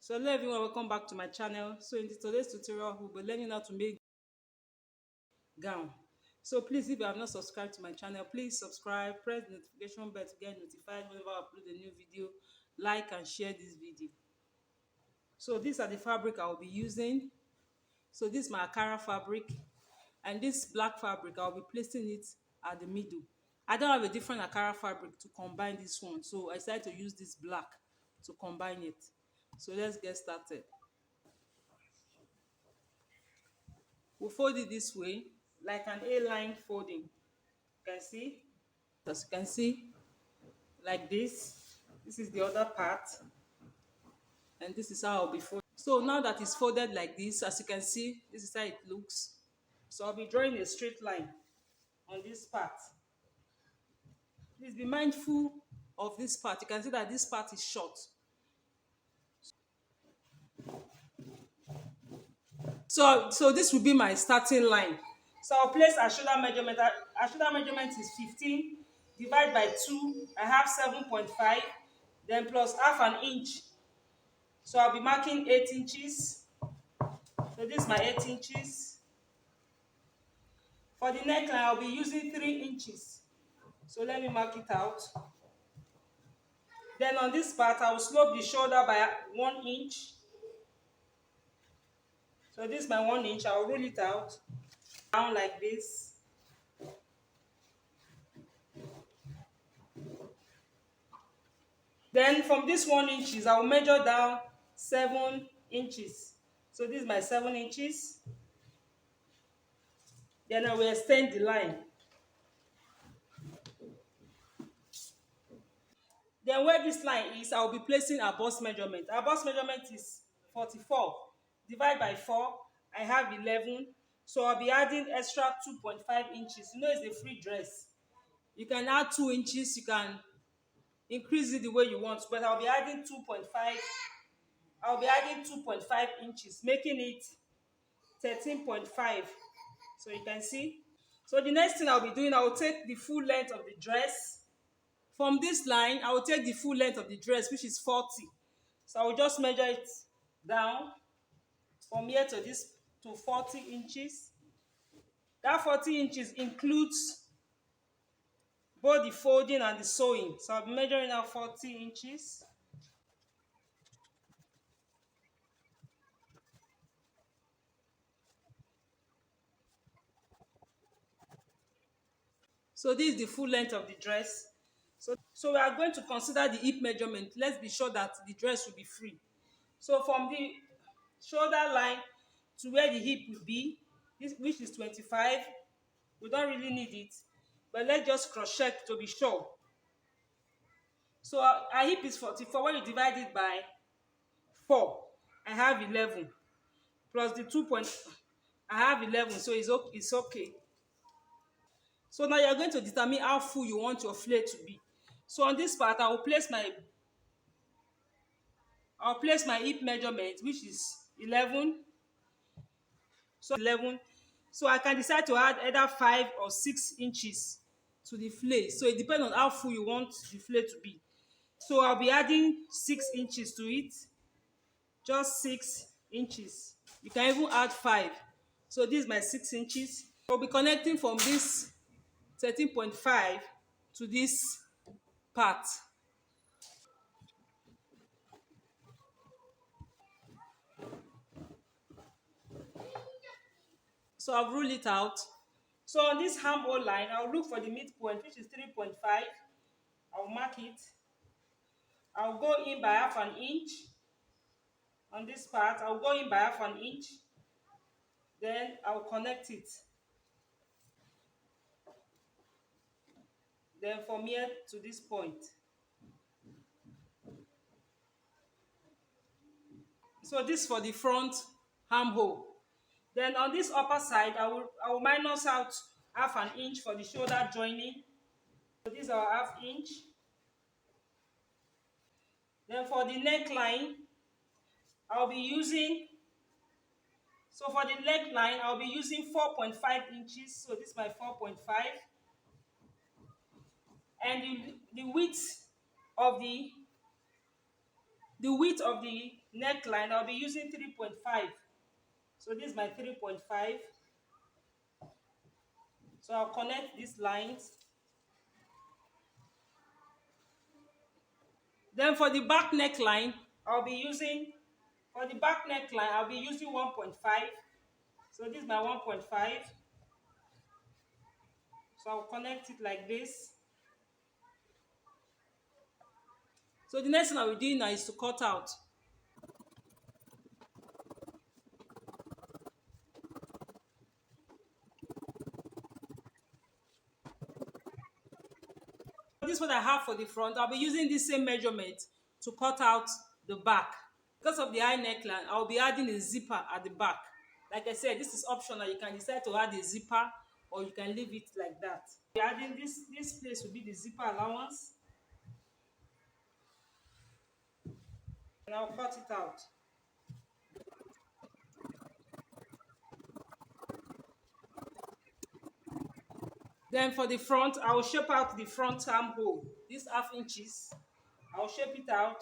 So hello everyone, welcome back to my channel. So in today's tutorial we'll be learning how to make gown. So please, if you have not subscribed to my channel, please subscribe, press the notification bell to get notified whenever I upload a new video. Like and share this video. So these are the fabric I will be using. So this is my Ankara fabric, and this black fabric I'll be placing it at the middle. I don't have a different Ankara fabric to combine this one, so I decided to use this black to combine it. So let's get started. We'll fold it this way, like an A-line folding. You can see, as you can see, like this. This is the other part, and this is how I'll be folding. So now that it's folded like this, as you can see, this is how it looks. So I'll be drawing a straight line on this part. Please be mindful of this part. You can see that this part is short. So this will be my starting line. So I'll place our shoulder measurement. Our shoulder measurement is 15. Divide by 2. I have 7.5. Then plus half an inch. So I'll be marking 8 inches. So this is my 8 inches. For the neckline, I'll be using 3 inches. So let me mark it out. Then on this part, I will slope the shoulder by 1 inch. So this is my 1 inch. I'll roll it out down like this. Then from this 1 inches, I will measure down 7 inches. So this is my 7 inches. Then I will extend the line. Then where this line is, I will be placing our bust measurement. Our bust measurement is 44. Divide by 4, I have 11. So I'll be adding extra 2.5 inches. You know it's a free dress. You can add 2 inches, you can increase it the way you want, but I'll be adding 2.5. I'll be adding 2.5 inches, making it 13.5. So you can see. So the next thing I'll be doing, I will take the full length of the dress. From this line, I will take the full length of the dress, which is 40. So I will just measure it down from here to this to 40 inches. That 40 inches includes both the folding and the sewing. So I'll be measuring out 40 inches. So this is the full length of the dress. So we are going to consider the hip measurement. Let's be sure that the dress will be free. So from the shoulder line to where the hip will be, which is 25, we don't really need it, but let's just cross check to be sure. So our hip is 44. When you divide it by 4, I have 11 plus the 2 point, I have 11, so it's okay. So now you're going to determine how full you want your flare to be. So on this part, I'll place my hip measurement, which is 11. So 11. So I can decide to add either 5 or 6 inches to the flare. So it depends on how full you want the flare to be. So I'll be adding 6 inches to it. Just 6 inches. You can even add 5. So this is my 6 inches. I'll be connecting from this 13.5 to this part. So I've ruled it out. So on this armhole line, I'll look for the midpoint, which is 3.5. I'll mark it. I'll go in by half an inch. On this part, I'll go in by half an inch. Then I'll connect it. Then from here to this point. So this for the front armhole. Then on this upper side, I will minus out half an inch for the shoulder joining. So this is our half inch. Then for the neckline, I'll be using, so for the neckline, I'll be using 4.5 inches. So this is my 4.5. And the width of the neckline, I'll be using 3.5. So this is my 3.5. So I'll connect these lines. Then for the back neckline, I'll be using, for the back neckline, I'll be using 1.5. So this is my 1.5. So I'll connect it like this. So the next thing I'll be doing now is to cut out. This is what I have for the front. I'll be using this same measurement to cut out the back. Because of the high neckline, I'll be adding a zipper at the back. Like I said, this is optional. You can decide to add a zipper or you can leave it like that. Adding this place will be the zipper allowance. And I'll cut it out. Then for the front, I will shape out the front armhole. This 1/2 inches, I'll shape it out.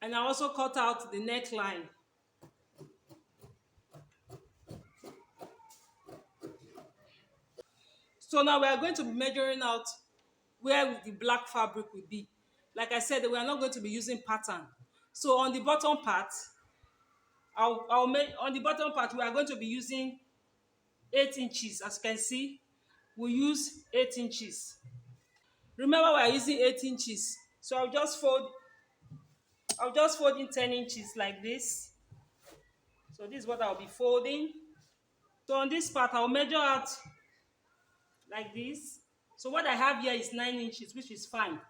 And I also cut out the neckline. So now we are going to be measuring out where the black fabric will be. Like I said, we are not going to be using pattern. So on the bottom part, on the bottom part, we are going to be using 8 inches. As you can see, we use 8 inches. Remember, we are using 8 inches. So I'll just fold in 10 inches like this. So this is what I'll be folding. So on this part, I'll measure out like this. So what I have here is 9 inches, which is fine.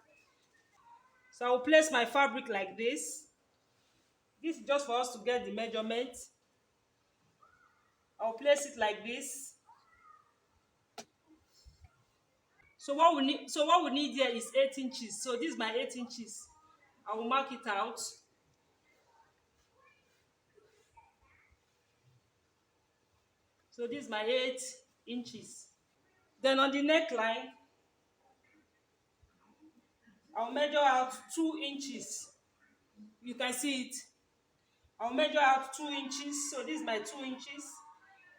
So I will place my fabric like this. This is just for us to get the measurement. I'll place it like this. So what we need here is 8 inches. So this is my 8 inches. I will mark it out. So this is my 8 inches. Then on the neckline, I'll measure out 2 inches. You can see it. I'll measure out 2 inches. So this is my 2 inches.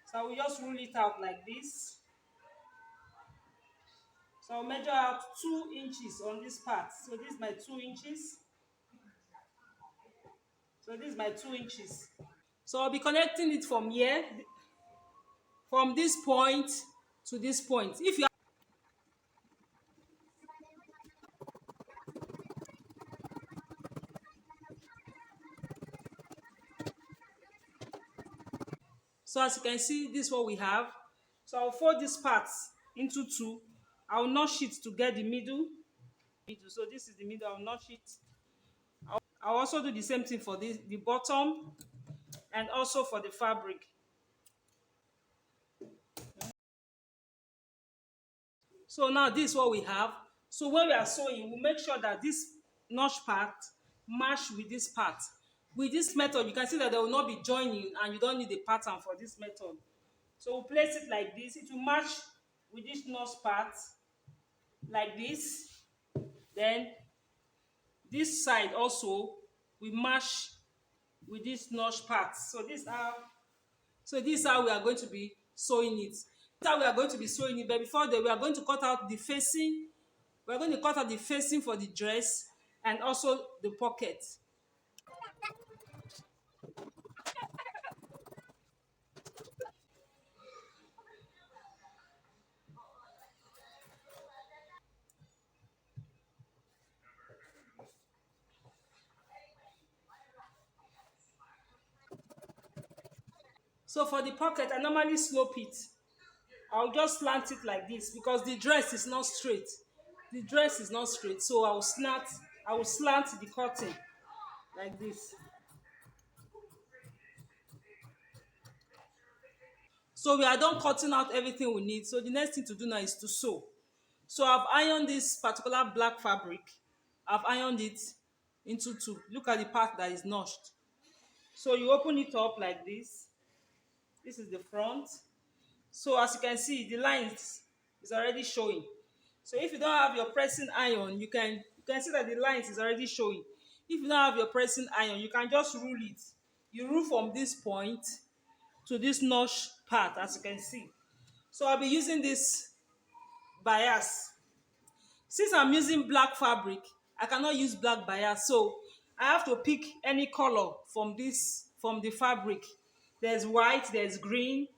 So I will just rule it out like this. So I'll measure out 2 inches on this part. So this is my 2 inches. So this is my 2 inches. So I'll be connecting it from here, from this point to this point. If you So as you can see, this is what we have. So I'll fold these parts into 2. I'll notch it to get the middle. So this is the middle. I'll notch it. I'll also do the same thing for the bottom and also for the fabric. So now this is what we have. So when we are sewing, we make sure that this notch part match with this part. With this method, you can see that they will not be joining and you don't need a pattern for this method. So we'll place it like this. It will match with this notch part like this. Then this side also will match with this notch part. So this is how we are going to be sewing it. This is how we are going to be sewing it. But before that, we are going to cut out the facing. We are going to cut out the facing for the dress and also the pocket. So for the pocket, I normally slope it. I'll just slant it like this because the dress is not straight. The dress is not straight, so I will slant the cutting like this. So we are done cutting out everything we need. So the next thing to do now is to sew. So I've ironed this particular black fabric. I've ironed it into 2. Look at the part that is notched. So you open it up like this. This is the front. So as you can see, the lines is already showing. So if you don't have your pressing iron, you can see that the lines is already showing. If you don't have your pressing iron, you can just rule it. You rule from this point to this notch part, as you can see. So I'll be using this bias. Since I'm using black fabric, I cannot use black bias, so I have to pick any color from the fabric. There's white, there's green,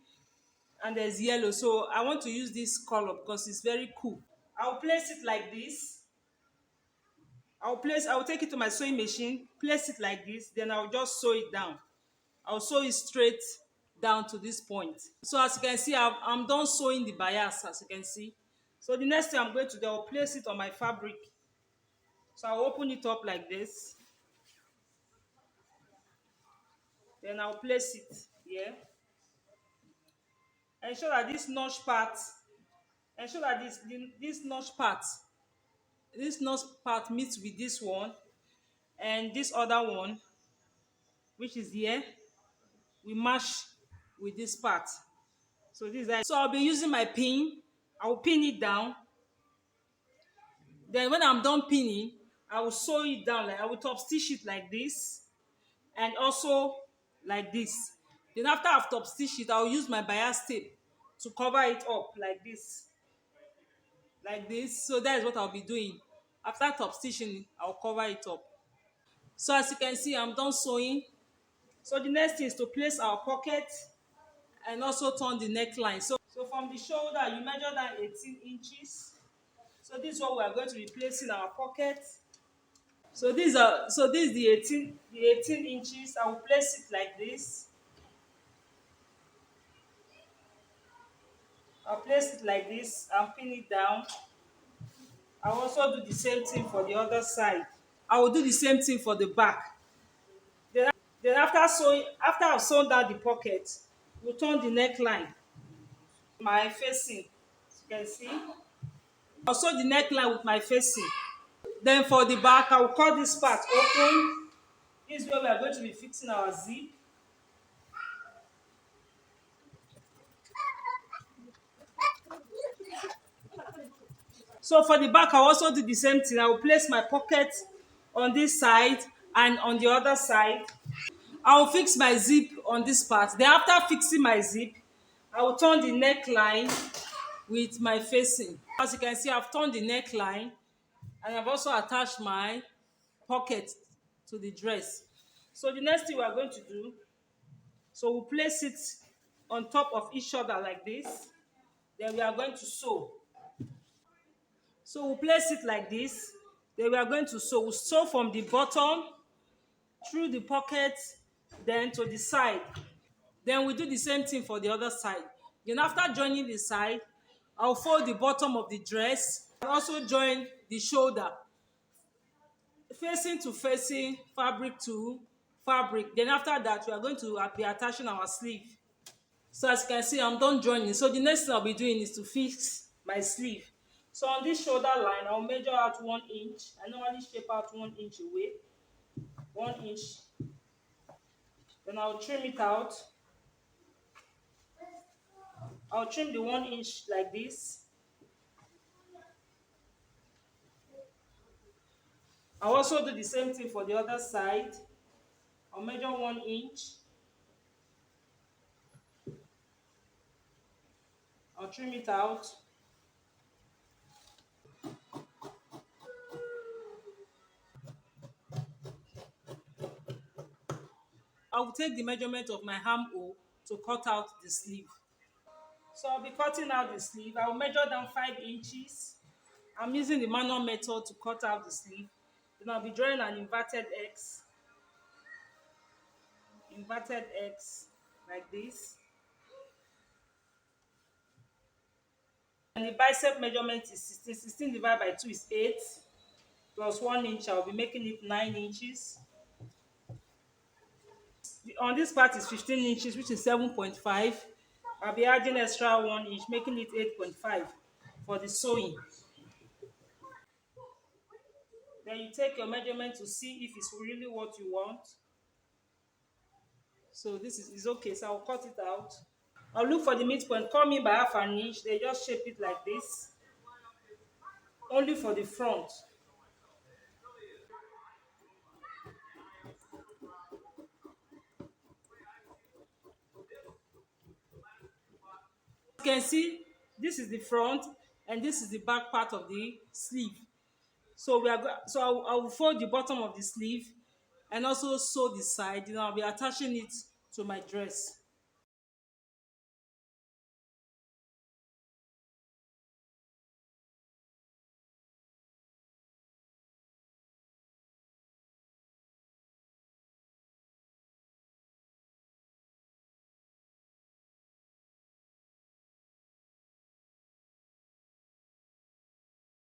and there's yellow. So I want to use this color because it's very cool. I'll place it like this. I'll take it to my sewing machine, place it like this, then I'll just sew it down. I'll sew it straight down to this point. So as you can see, I'm done sewing the bias, as you can see. So the next thing I'm going to do, I'll place it on my fabric. So I'll open it up like this. Then I'll place it here. Ensure that this notch part, ensure that this notch part meets with this one, and this other one, which is here, we match with this part. So this is, so I'll be using my pin. I'll pin it down. Then when I'm done pinning, I will sew it down. Like I will top stitch it like this, and also like this. Then after I've top stitched it, I'll use my bias tape to cover it up like this. Like this. So that is what I'll be doing. After top stitching it, I'll cover it up. So as you can see, I'm done sewing. So the next thing is to place our pocket and also turn the neckline. So from the shoulder, you measure down 18 inches. So this is what we are going to be placing in our pocket. So this is the 18 inches. I will place it like this. I'll place it like this and pin it down. I'll also do the same thing for the other side. I will do the same thing for the back. Then after I've sewn down the pocket, we'll turn the neckline. My facing, as you can see. I'll sew the neckline with my facing. Then for the back, I will cut this part open. This is where we are going to be fixing our zip. So for the back, I'll also do the same thing. I will place my pocket on this side and on the other side. I will fix my zip on this part. Then after fixing my zip, I will turn the neckline with my facing. As you can see, I've turned the neckline and I've also attached my pocket to the dress. So the next thing we are going to do, so we'll place it on top of each other like this. Then we are going to sew. So we'll place it like this. Then we are going to sew. We'll sew from the bottom through the pocket, then to the side. Then we do the same thing for the other side. Then after joining the side, I'll fold the bottom of the dress and also join the shoulder, facing to facing, fabric to fabric. Then after that, we are going to be attaching our sleeve. So as you can see, I'm done joining. So the next thing I'll be doing is to fix my sleeve. So on this shoulder line, I'll measure out 1 inch. I normally shape out 1 inch away. 1 inch. Then I'll trim it out. I'll trim the 1 inch like this. I'll also do the same thing for the other side. I'll measure 1 inch. I'll trim it out. I will take the measurement of my armhole to cut out the sleeve. So I'll be cutting out the sleeve. I will measure down 5 inches. I'm using the manual method to cut out the sleeve. Then I'll be drawing an inverted X. Inverted X like this. And the bicep measurement is 16. 16 divided by 2 is 8. Plus 1 inch, I'll be making it 9 inches. On this part is 15 inches, which is 7.5. I'll be adding extra 1 inch, making it 8.5 for the sewing. Then you take your measurement to see if it's really what you want. So this is okay, so I'll cut it out. I'll look for the midpoint, come in by half an inch, then just shape it like this, only for the front. You can see this is the front and this is the back part of the sleeve. So I will fold the bottom of the sleeve and also sew the side. Then I'll be attaching it to my dress.